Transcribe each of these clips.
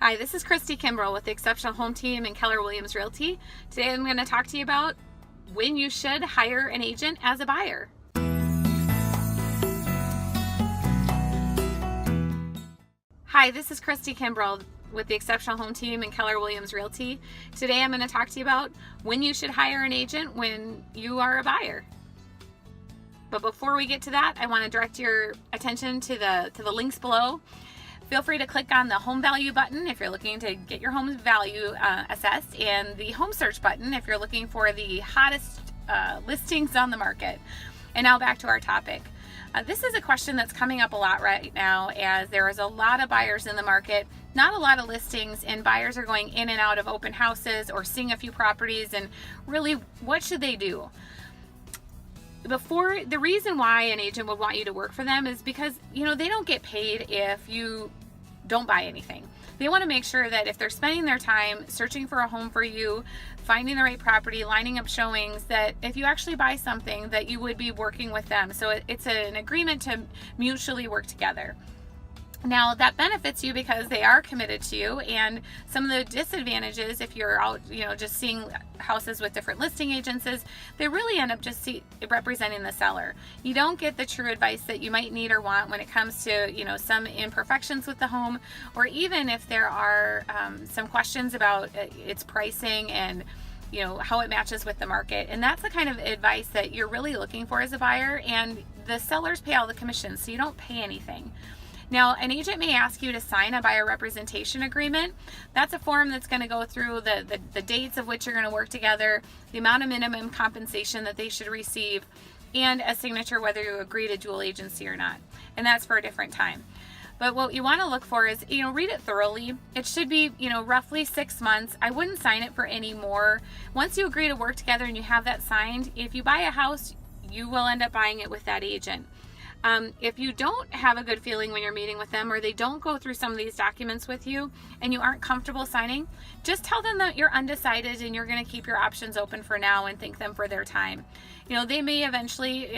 Hi, this is Christy Kimbrell with the Exceptional Home Team and Keller Williams Realty. Today I'm going to talk to you about when you should hire an agent as a buyer. Hi, this is Christy Kimbrell with the Exceptional Home Team and Keller Williams Realty. Today I'm going to talk to you about when you should hire an agent when you are a buyer. But before we get to that, I want to direct your attention to the links below. Feel free to click on the home value button if you're looking to get your home's value assessed, and the home search button if you're looking for the hottest listings on the market. And now back to our topic. This is a question that's coming up a lot right now, as there is a lot of buyers in the market, not a lot of listings, and buyers are going in and out of open houses or seeing a few properties, and really, what should they do? The reason why an agent would want you to work for them is because, they don't get paid if you don't buy anything. They want to make sure that if they're spending their time searching for a home for you, finding the right property, lining up showings, that if you actually buy something, that you would be working with them. So it's an agreement to mutually work together. Now that benefits you because they are committed to you, and some of the disadvantages if you're out, just seeing houses with different listing agents is they really end up just representing the seller. You don't get the true advice that you might need or want when it comes to, some imperfections with the home, or even if there are some questions about its pricing and how it matches with the market. And that's the kind of advice that you're really looking for as a buyer, and the sellers pay all the commissions, so you don't pay anything. Now, an agent may ask you to sign a buyer representation agreement. That's a form that's going to go through the dates of which you're going to work together, the amount of minimum compensation that they should receive, and a signature whether you agree to dual agency or not. And that's for a different time. But what you want to look for is, read it thoroughly. It should be, roughly 6 months. I wouldn't sign it for any more. Once you agree to work together and you have that signed, if you buy a house, you will end up buying it with that agent. If you don't have a good feeling when you're meeting with them, or they don't go through some of these documents with you and you aren't comfortable signing, just tell them that you're undecided and you're going to keep your options open for now and thank them for their time. They may eventually,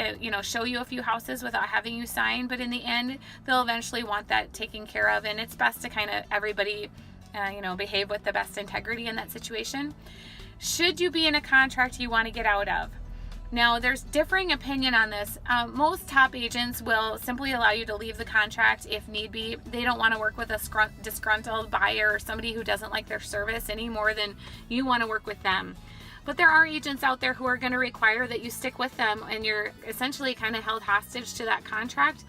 show you a few houses without having you sign, but in the end, they'll eventually want that taken care of, and it's best to kind of everybody, behave with the best integrity in that situation. Should you be in a contract you want to get out of? Now, there's differing opinion on this. Most top agents will simply allow you to leave the contract if need be. They don't want to work with a disgruntled buyer or somebody who doesn't like their service any more than you want to work with them. But there are agents out there who are going to require that you stick with them, and you're essentially kind of held hostage to that contract.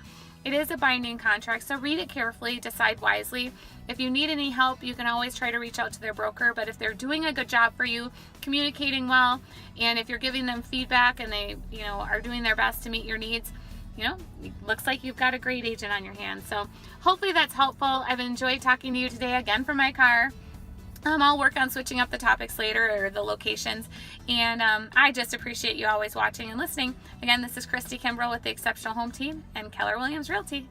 It is a binding contract, so read it carefully, decide wisely. If you need any help, you can always try to reach out to their broker, but if they're doing a good job for you, communicating well, and if you're giving them feedback and they, are doing their best to meet your needs, it looks like you've got a great agent on your hands. So hopefully that's helpful. I've enjoyed talking to you today again from my car. I'll work on switching up the topics later, or the locations, and I just appreciate you always watching and listening. Again, this is Christy Kimbrell with the Exceptional Home Team and Keller Williams Realty.